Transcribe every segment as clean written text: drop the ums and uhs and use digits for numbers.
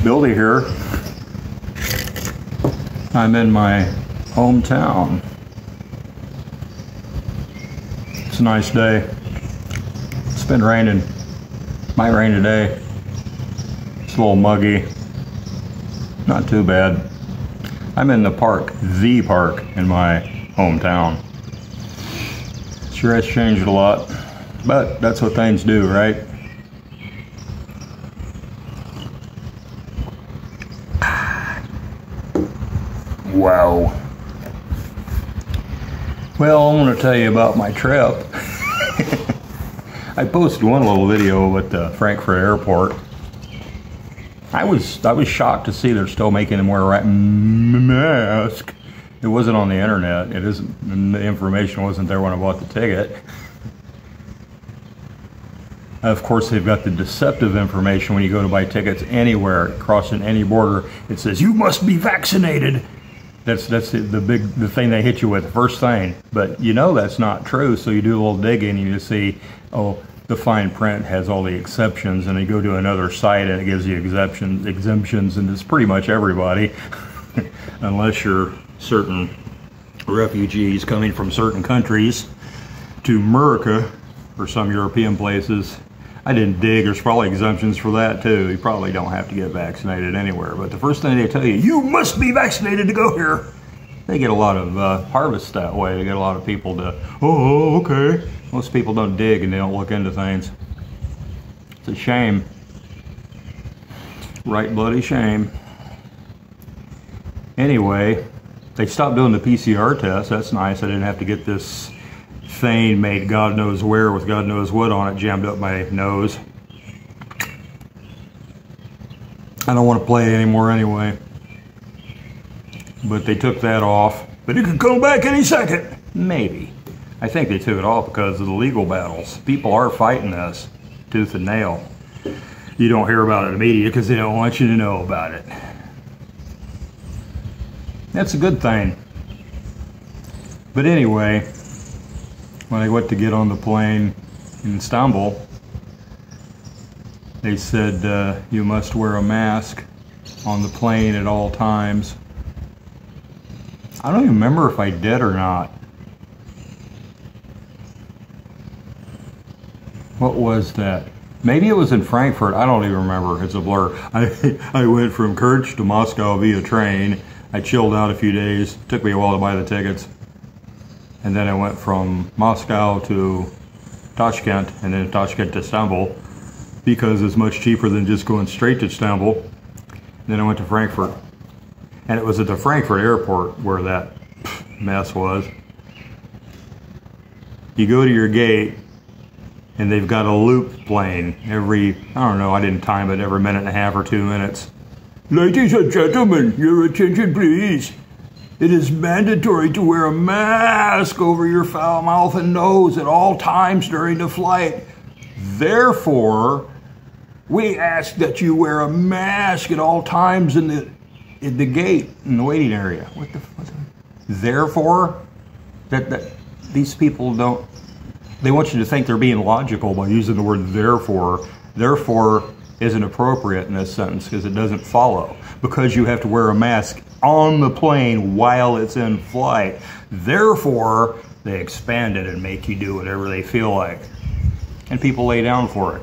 Billy here. I'm in my hometown. It's a nice day. It's been raining. Might rain today. It's a little muggy. Not too bad. I'm in the park in my hometown. Sure has changed a lot, but that's what things do, right? Wow. Well, I want to tell you about my trip. I posted one little video at the Frankfurt airport. I was shocked to see they're still making them wear a mask. It wasn't on the internet. It isn't. The information wasn't there when I bought the ticket. Of course, they've got the deceptive information when you go to buy tickets anywhere, crossing any border. It says you must be vaccinated. That's the thing they hit you with, first thing. But you know that's not true, so you do a little digging and you see, oh, the fine print has all the exceptions, and you go to another site and it gives you exemptions, and it's pretty much everybody, unless you're certain refugees coming from certain countries to America or some European places. I didn't dig. There's probably exemptions for that too. You probably don't have to get vaccinated anywhere. But the first thing they tell you, you must be vaccinated to go here. They get a lot of harvests that way. They get a lot of people to, oh, okay. Most people don't dig and they don't look into things. It's a shame. Right bloody shame. Anyway, they stopped doing the PCR test. That's nice. I didn't have to get this thing made God knows where with God knows what on it jammed up my nose. I don't want to play anymore anyway. But they took that off. But it could come back any second. Maybe. I think they took it off because of the legal battles. People are fighting this tooth and nail. You don't hear about it in the media because they don't want you to know about it. That's a good thing. But anyway, when I went to get on the plane in Istanbul, they said you must wear a mask on the plane at all times. I don't even remember if I did or not. What was that? Maybe it was in Frankfurt. I don't even remember. It's a blur. I went from Kerch to Moscow via train. I chilled out a few days. It took me a while to buy the tickets. And then I went from Moscow to Tashkent, and then Tashkent to Istanbul, because it's much cheaper than just going straight to Istanbul. And then I went to Frankfurt. And it was at the Frankfurt airport where that mess was. You go to your gate, and they've got a loop playing every, I don't know, I didn't time it, every minute and a half or 2 minutes. Ladies and gentlemen, your attention please. It is mandatory to wear a mask over your foul mouth and nose at all times during the flight. Therefore, we ask that you wear a mask at all times in the gate, in the waiting area. What the fuck? Therefore, that these people don't, they want you to think they're being logical by using the word therefore. Therefore isn't appropriate in this sentence because it doesn't follow. Because you have to wear a mask on the plane while it's in flight. Therefore, they expand it and make you do whatever they feel like. And people lay down for it.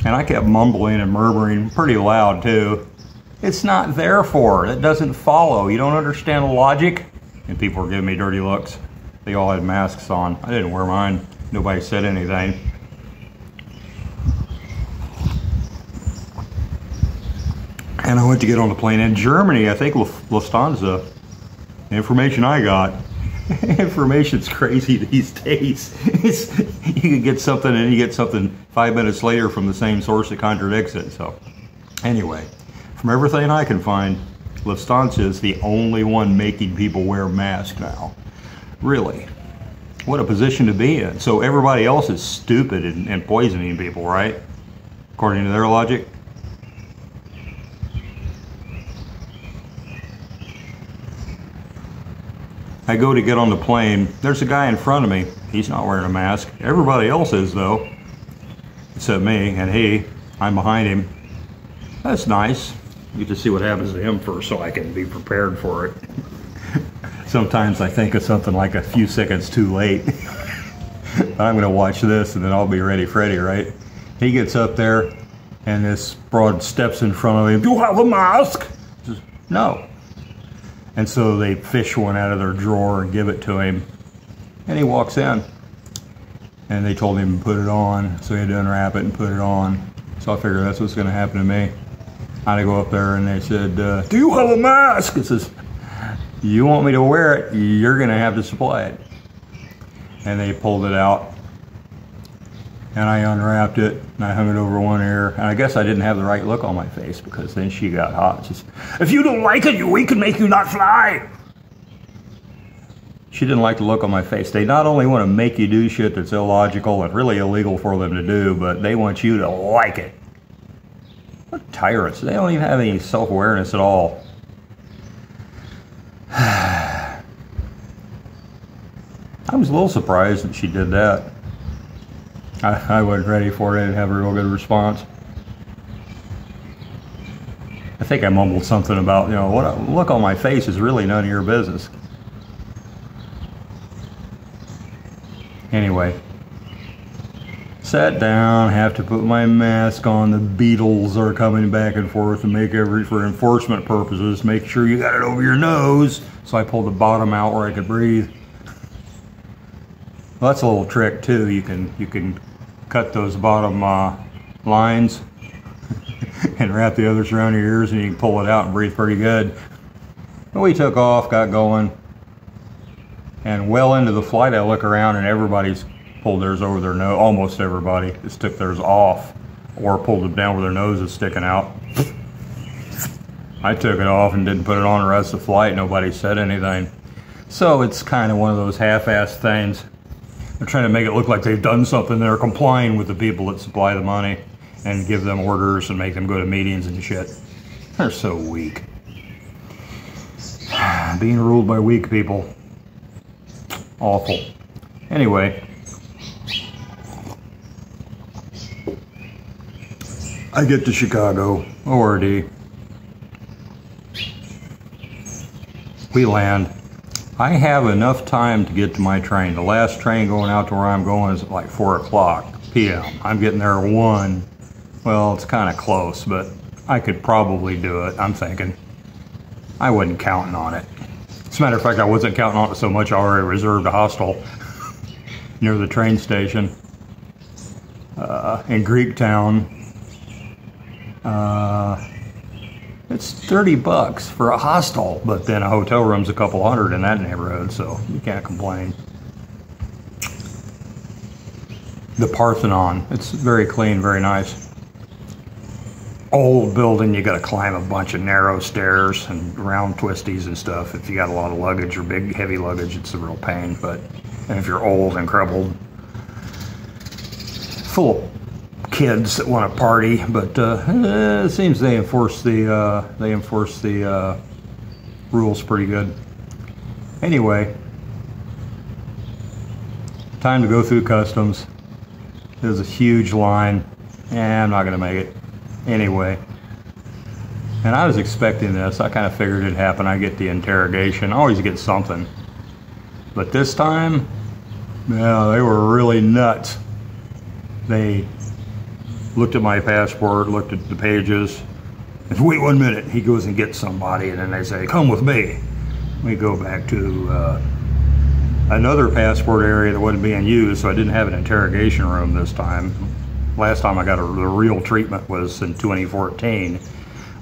And I kept mumbling and murmuring pretty loud too. It's not therefore. It doesn't follow. You don't understand the logic? And people were giving me dirty looks. They all had masks on. I didn't wear mine. Nobody said anything. And I went to get on the plane in Germany. I think Lufwaffhansa. The information I got. Information's crazy these days. You can get something and you get something 5 minutes later from the same source that contradicts it. So anyway, from everything I can find, Lufthansa is the only one making people wear masks now. Really. What a position to be in. So everybody else is stupid and poisoning people, right? According to their logic. I go to get on the plane. There's a guy in front of me. He's not wearing a mask. Everybody else is though, except me and I'm behind him. That's nice. You get to see what happens to him first so I can be prepared for it. Sometimes I think of something like a few seconds too late. I'm going to watch this and then I'll be ready, Freddy, right? He gets up there and this broad steps in front of him. Do you have a mask? He says, no. And so they fish one out of their drawer and give it to him. And he walks in. And they told him to put it on. So he had to unwrap it and put it on. So I figured that's what's going to happen to me. I had to go up there and they said, do you have a mask? It says, you want me to wear it, you're going to have to supply it. And they pulled it out. And I unwrapped it and I hung it over one ear. And I guess I didn't have the right look on my face because then she got hot. She said, if you don't like it, we can make you not fly. She didn't like the look on my face. They not only want to make you do shit that's illogical and really illegal for them to do, but they want you to like it. What tyrants. They don't even have any self-awareness at all. I was a little surprised that she did that. I wasn't ready for it. I didn't have a real good response. I think I mumbled something about, you know, what look on my face is really none of your business. Anyway, sat down, have to put my mask on. The beetles are coming back and forth and for enforcement purposes, make sure you got it over your nose. So I pulled the bottom out where I could breathe. Well, that's a little trick too. You can cut those bottom lines and wrap the others around your ears, and you can pull it out and breathe pretty good. And we took off, got going, and well into the flight, I look around and everybody's pulled theirs over their nose. Almost everybody just took theirs off or pulled them down where their nose is sticking out. I took it off and didn't put it on the rest of the flight. Nobody said anything. So it's kind of one of those half-assed things. They're trying to make it look like they've done something. They're complying with the people that supply the money and give them orders and make them go to meetings and shit. They're so weak. Being ruled by weak people. Awful. Anyway. I get to Chicago, ORD. We land. I have enough time to get to my train. The last train going out to where I'm going is at like 4 o'clock p.m. I'm getting there at 1. Well, it's kind of close, but I could probably do it, I'm thinking. I wasn't counting on it. As a matter of fact, I wasn't counting on it so much I already reserved a hostel near the train station in Greektown. It's $30 for a hostel, but then a hotel room's a couple hundred in that neighborhood, so you can't complain. The Parthenon, it's very clean, very nice. Old building, you gotta climb a bunch of narrow stairs and round twisties and stuff. If you got a lot of luggage or big heavy luggage, it's a real pain, but and if you're old and crumpled, full of kids that want to party, but it seems they enforce the rules pretty good. Anyway, time to go through customs. There's a huge line, and I'm not going to make it. Anyway, and I was expecting this. I kind of figured it'd happen. I get the interrogation. I always get something. But this time, yeah, they were really nuts. They looked at my passport, looked at the pages, and said, wait 1 minute. He goes and gets somebody, and then they say, come with me. We go back to another passport area that wasn't being used, so I didn't have an interrogation room this time. Last time I got the real treatment was in 2014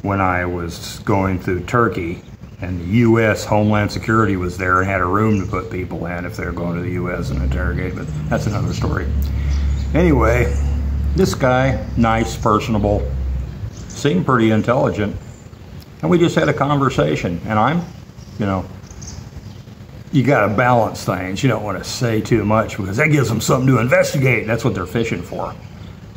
when I was going through Turkey, and the U.S. Homeland Security was there and had a room to put people in if they were going to the U.S. and interrogate, but that's another story. Anyway, this guy, nice, personable, seemed pretty intelligent, and we just had a conversation, and I'm, you know, you gotta balance things. You don't want to say too much because that gives them something to investigate. That's what they're fishing for.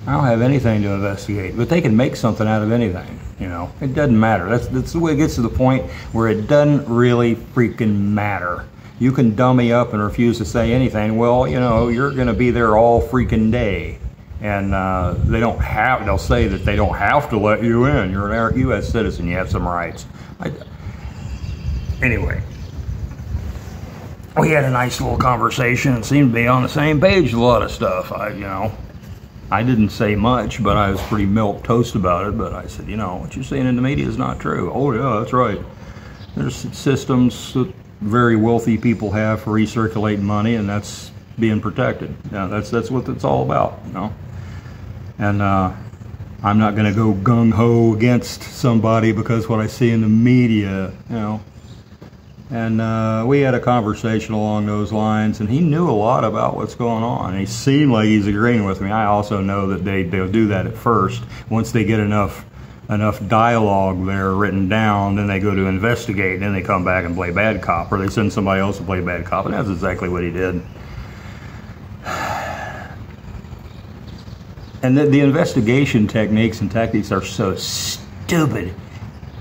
I don't have anything to investigate, but they can make something out of anything, you know. It doesn't matter. That's the way it gets to the point where it doesn't really freaking matter. You can dummy up and refuse to say anything. Well, you know, you're gonna be there all freaking day. And they'll say that they don't have to let you in. You're an U.S. citizen, you have some rights. Anyway, we had a nice little conversation and seemed to be on the same page with a lot of stuff. I didn't say much, but I was pretty milquetoast about it. But I said, what you're saying in the media is not true. Oh yeah, that's right. There's systems that very wealthy people have for recirculating money, and that's being protected. That's what it's all about, And I'm not going to go gung-ho against somebody because what I see in the media, And we had a conversation along those lines, and he knew a lot about what's going on. He seemed like he's agreeing with me. I also know that they'll do that at first. Once they get enough dialogue there written down, then they go to investigate, and then they come back and play bad cop, or they send somebody else to play bad cop, and that's exactly what he did. And the investigation techniques and tactics are so stupid.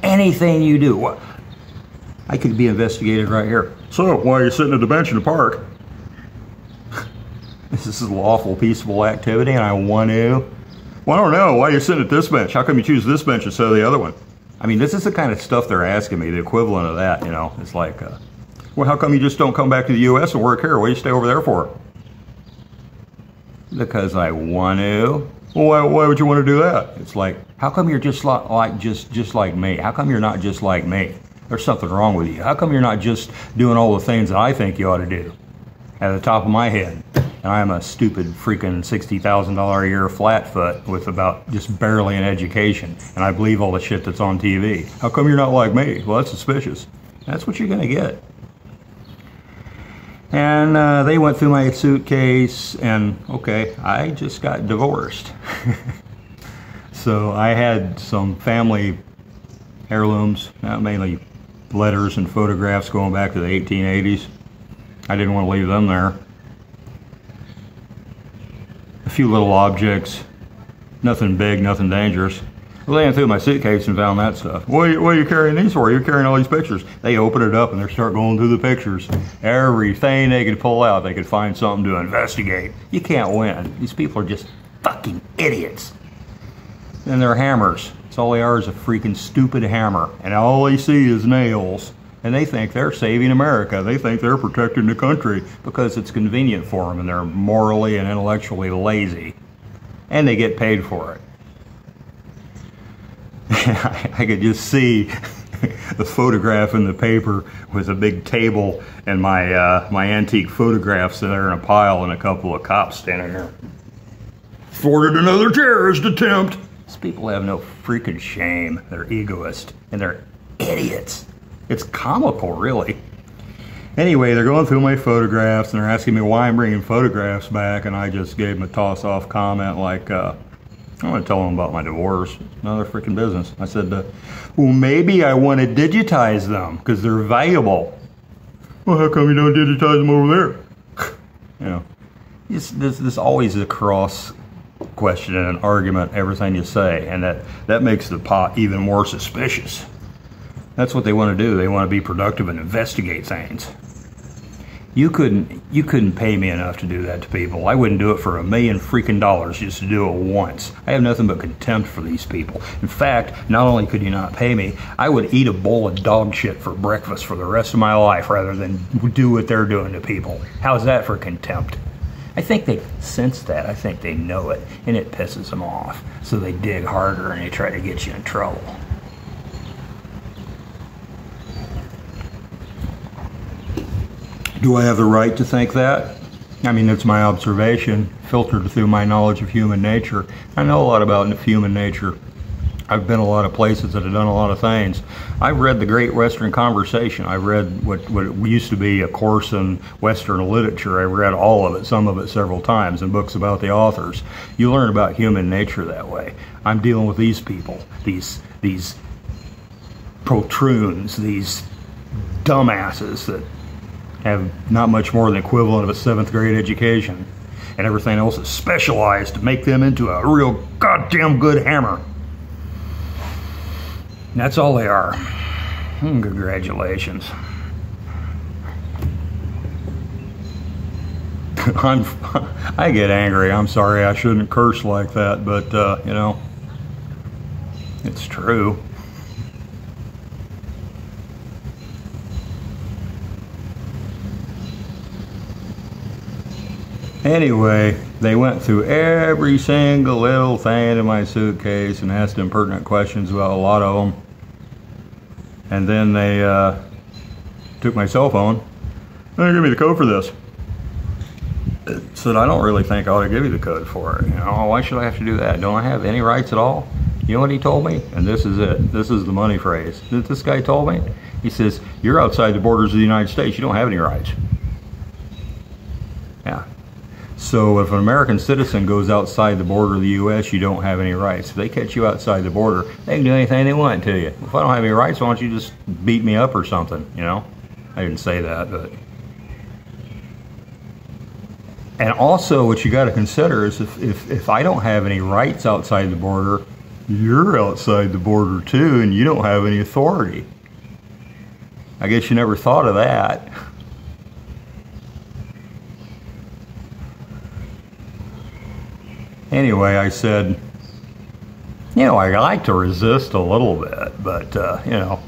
Anything you do, what? I could be investigated right here. So, why are you sitting at the bench in the park? This is lawful, peaceable activity, and I want to. Well, I don't know. Why are you sitting at this bench? How come you choose this bench instead of the other one? I mean, this is the kind of stuff they're asking me, the equivalent of that, It's like, well, how come you just don't come back to the U.S. and work here? What do you stay over there for? Because I want to. Well, why would you want to do that? It's like, how come you're just like me? How come you're not just like me? There's something wrong with you. How come you're not just doing all the things that I think you ought to do? At the top of my head. And I'm a stupid freaking $60,000 a year flatfoot with about just barely an education. And I believe all the shit that's on TV. How come you're not like me? Well, that's suspicious. That's what you're going to get. And they went through my suitcase, and okay, I just got divorced. So I had some family heirlooms, mainly letters and photographs going back to the 1880s. I didn't want to leave them there. A few little objects, nothing big, nothing dangerous. I ran through my suitcase and found that stuff. What are you carrying these for? You're carrying all these pictures. They open it up and they start going through the pictures. Everything they could pull out, they could find something to investigate. You can't win. These people are just fucking idiots. And they're hammers. That's all they are, is a freaking stupid hammer. And all they see is nails. And they think they're saving America. They think they're protecting the country because it's convenient for them, and they're morally and intellectually lazy. And they get paid for it. I could just see the photograph in the paper with a big table and my antique photographs that are in a pile and a couple of cops standing there. Thwarted another terrorist attempt. These people have no freaking shame. They're egoists and they're idiots. It's comical, really. Anyway, they're going through my photographs and they're asking me why I'm bringing photographs back, and I just gave them a toss-off comment like, I want to tell them about my divorce. None of their freaking business. I said, well, maybe I want to digitize them because they're valuable. Well, how come you don't digitize them over there? There's always a cross question and an argument, everything you say, and that makes the pot even more suspicious. That's what they want to do. They want to be productive and investigate things. You couldn't pay me enough to do that to people. I wouldn't do it for $1 million freaking dollars just to do it once. I have nothing but contempt for these people. In fact, not only could you not pay me, I would eat a bowl of dog shit for breakfast for the rest of my life rather than do what they're doing to people. How's that for contempt? I think they sense that. I think they know it, and it pisses them off. So they dig harder and they try to get you in trouble. Do I have the right to think that? I mean, it's my observation, filtered through my knowledge of human nature. I know a lot about human nature. I've been a lot of places that have done a lot of things. I've read The Great Western Conversation. I read what used to be a course in Western literature. I've read all of it, some of it several times, in books about the authors. You learn about human nature that way. I'm dealing with these people, these protrunes, these dumbasses that have not much more than the equivalent of a 7th grade education, and everything else is specialized to make them into a real goddamn good hammer. And that's all they are. Congratulations. I get angry. I'm sorry, I shouldn't curse like that, but you know, it's true. Anyway, they went through every single little thing in my suitcase and asked impertinent questions about a lot of them. And then they took my cell phone. They gave me the code for this. Said, I don't really think I ought to give you the code for it. You know, why should I have to do that? Don't I have any rights at all? You know what he told me? And this is it. This is the money phrase that this guy told me. He says, you're outside the borders of the United States. You don't have any rights. Yeah. So if an American citizen goes outside the border of the U.S., you don't have any rights. If they catch you outside the border, they can do anything they want to you. If I don't have any rights, why don't you just beat me up or something, you know? I didn't say that, but... And also what you got to consider is if I don't have any rights outside the border, you're outside the border too, and you don't have any authority. I guess you never thought of that. Anyway, I said, you know, I like to resist a little bit, but, you know,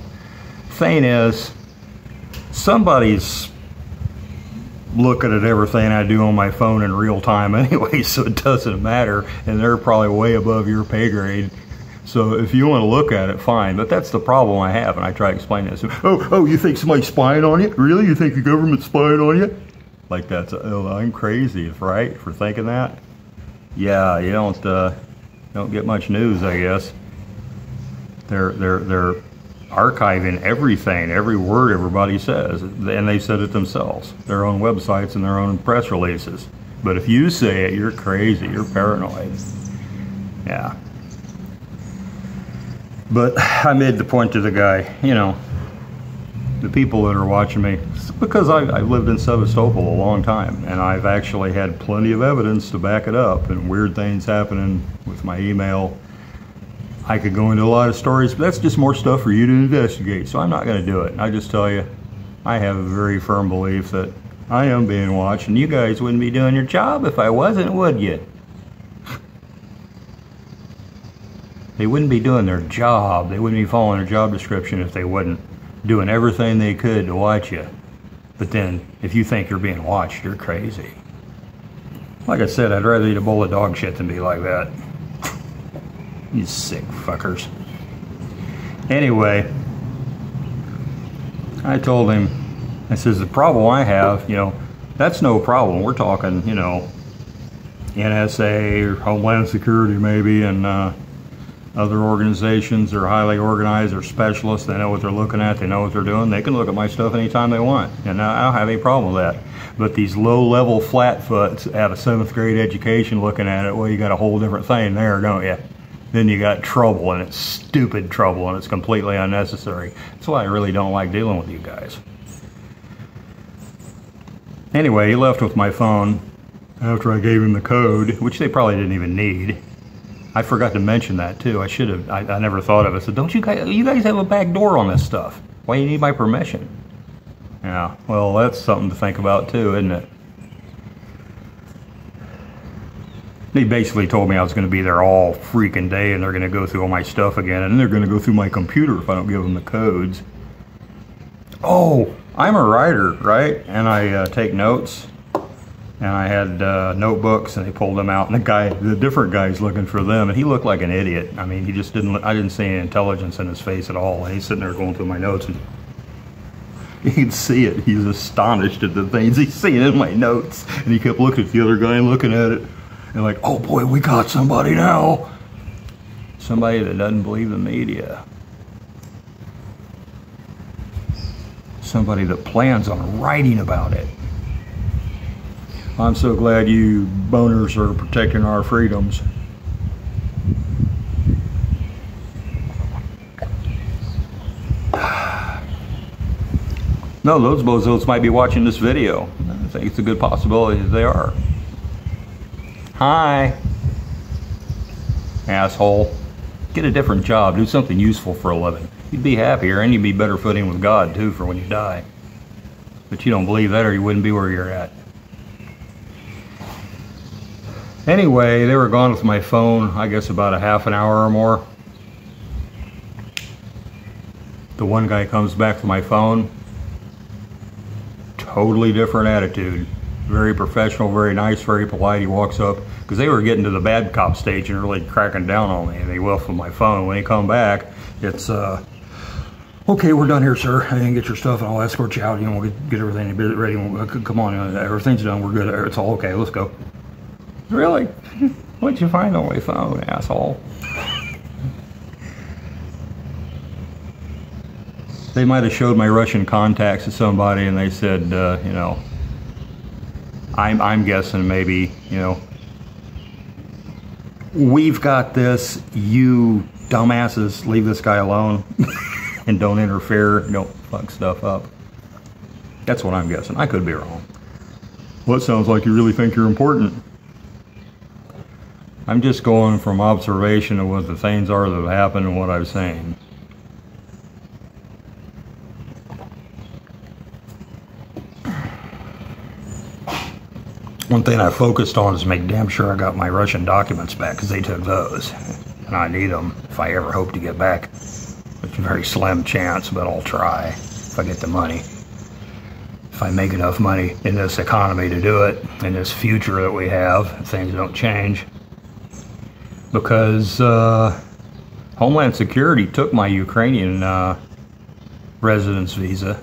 thing is, somebody's looking at everything I do on my phone in real time anyway, so it doesn't matter, and they're probably way above your pay grade. So if you want to look at it, fine, but that's the problem I have, and I try to explain this. Oh, you think somebody's spying on you? Really? You think the government's spying on you? Like that's, I'm crazy, right, for thinking that? Yeah, you don't get much news, I guess. They're archiving everything, every word everybody says, and they said it themselves, their own websites and their own press releases. But if you say it, you're crazy, you're paranoid. Yeah. But I made the point to the guy, you know, the people that are watching me, because I've lived in Sevastopol a long time, and I've actually had plenty of evidence to back it up, and weird things happening with my email. I could go into a lot of stories, but that's just more stuff for you to investigate, so I'm not going to do it. I just tell you, I have a very firm belief that I am being watched, and you guys wouldn't be doing your job if I wasn't, would you? They wouldn't be doing their job. They wouldn't be following their job description if they wasn't doing everything they could to watch you. But then, if you think you're being watched, you're crazy. Like I said, I'd rather eat a bowl of dog shit than be like that. You sick fuckers. Anyway, I told him, I says, the problem I have, you know, that's no problem. We're talking, you know, NSA or Homeland Security maybe, and other organizations are highly organized, they're specialists, they know what they're looking at, they know what they're doing. They can look at my stuff anytime they want, and I don't have any problem with that. But these low-level flatfoots at a 7th grade education looking at it, well, you got a whole different thing there, don't you? Then you got trouble, and it's stupid trouble, and it's completely unnecessary. That's why I really don't like dealing with you guys. Anyway, he left with my phone after I gave him the code, which they probably didn't even need. I forgot to mention that too. I should have. I never thought of it. So don't you guys have a back door on this stuff? Why do you need my permission? Yeah. Well, that's something to think about too, isn't it? He basically told me I was going to be there all freaking day, and they're going to go through all my stuff again, and they're going to go through my computer if I don't give them the codes. Oh, I'm a writer, right? And I take notes. And I had notebooks, and they pulled them out, and the different guy's looking for them, and he looked like an idiot. I mean, I didn't see any intelligence in his face at all, and he's sitting there going through my notes, and you can see it. He's astonished at the things he's seeing in my notes, and he kept looking at the other guy and looking at it, and like, oh boy, we got somebody now. Somebody that doesn't believe the media. Somebody that plans on writing about it. I'm so glad you boners are protecting our freedoms. No, those bozos might be watching this video. I think it's a good possibility that they are. Hi, asshole. Get a different job. Do something useful for a living. You'd be happier, and you'd be better footing with God, too, for when you die. But you don't believe that, or you wouldn't be where you're at. Anyway, they were gone with my phone, I guess about a half an hour or more. The one guy comes back with my phone. Totally different attitude. Very professional, very nice, very polite. He walks up, because they were getting to the bad cop stage and really cracking down on me, and they whiffed with my phone. When he come back, it's, okay, we're done here, sir. I didn't get your stuff, and I'll escort you out. You know, we'll get everything ready. Come on, everything's done. We're good. It's all okay. Let's go. Really? What'd you find on my phone, asshole? They might have showed my Russian contacts to somebody, and they said, you know, I'm guessing maybe, you know, we've got this. You dumbasses, leave this guy alone and don't interfere. Don't fuck stuff up. That's what I'm guessing. I could be wrong. Well, it sounds like you really think you're important. I'm just going from observation of what the things are that have happened and what I've seen. One thing I focused on is make damn sure I got my Russian documents back, because they took those. And I need them if I ever hope to get back. It's a very slim chance, but I'll try if I get the money. If I make enough money in this economy to do it, in this future that we have, if things don't change. Because Homeland Security took my Ukrainian residence visa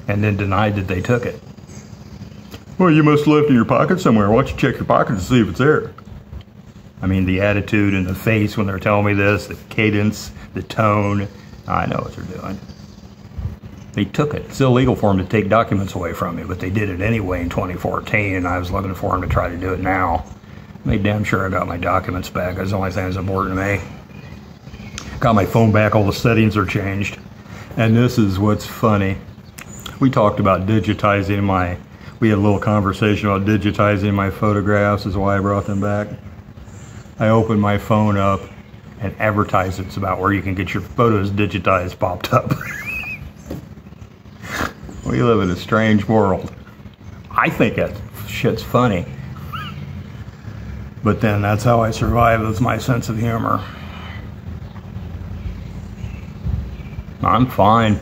and then denied that they took it. Well, you must have left it in your pocket somewhere. Why don't you check your pocket to see if it's there? I mean, the attitude and the face when they're telling me this, the cadence, the tone, I know what they're doing. They took it. It's illegal for them to take documents away from me, but they did it anyway in 2014, and I was looking for them to try to do it now. Made damn sure I got my documents back. That's the only thing that's important to me. Got my phone back, all the settings are changed. And this is what's funny. We talked about digitizing we had a little conversation about digitizing my photographs, is why I brought them back. I opened my phone up and advertisements about where you can get your photos digitized popped up. We live in a strange world. I think that shit's funny. But then that's how I survive with my sense of humor. I'm fine.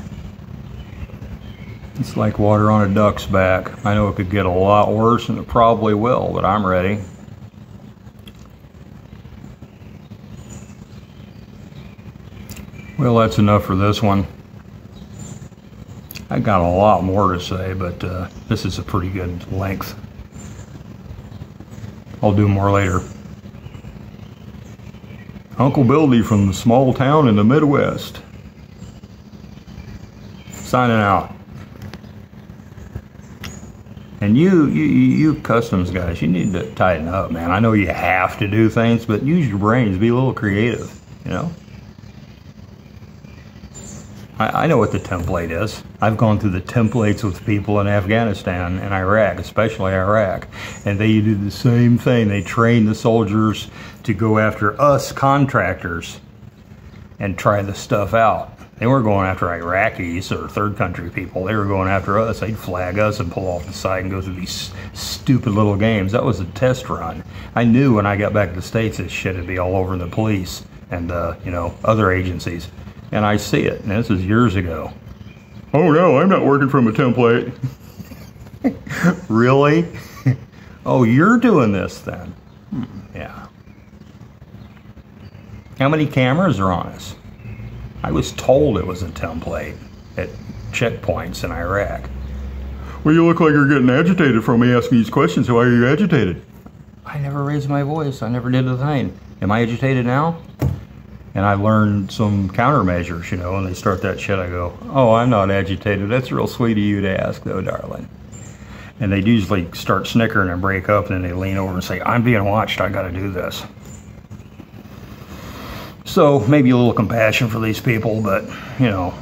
It's like water on a duck's back. I know it could get a lot worse, and it probably will, but I'm ready. Well, that's enough for this one. I got a lot more to say, but this is a pretty good length. I'll do more later. Uncle Bildy from the small town in the Midwest. Signing out. And you customs guys, you need to tighten up, man. I know you have to do things, but use your brains. Be a little creative, you know? I know what the template is. I've gone through the templates with people in Afghanistan and Iraq, especially Iraq. And they do the same thing. They train the soldiers to go after us contractors and try the stuff out. They weren't going after Iraqis or third country people. They were going after us. They'd flag us and pull off the side and go through these stupid little games. That was a test run. I knew when I got back to the States this shit would be all over the police and, you know, other agencies. And I see it. And this is years ago. Oh no, I'm not working from a template. Really? Oh, you're doing this then? Yeah. How many cameras are on us? I was told it was a template at checkpoints in Iraq. Well, you look like you're getting agitated from me asking these questions. Why are you agitated? I never raised my voice. I never did a thing. Am I agitated now? And I learned some countermeasures, you know, and they start that shit. I go, oh, I'm not agitated. That's real sweet of you to ask, though, darling. And they usually start snickering and break up, and then they lean over and say, I'm being watched. I got to do this. So maybe a little compassion for these people, but, you know,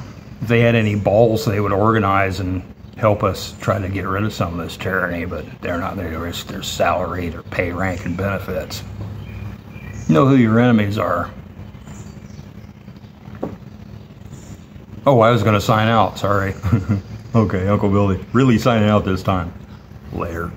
if they had any balls, they would organize and help us try to get rid of some of this tyranny, but they're not there to risk their salary, their pay, rank, and benefits. You know who your enemies are. Oh, I was going to sign out. Sorry. Okay, Uncle Billy. Really signing out this time. Later.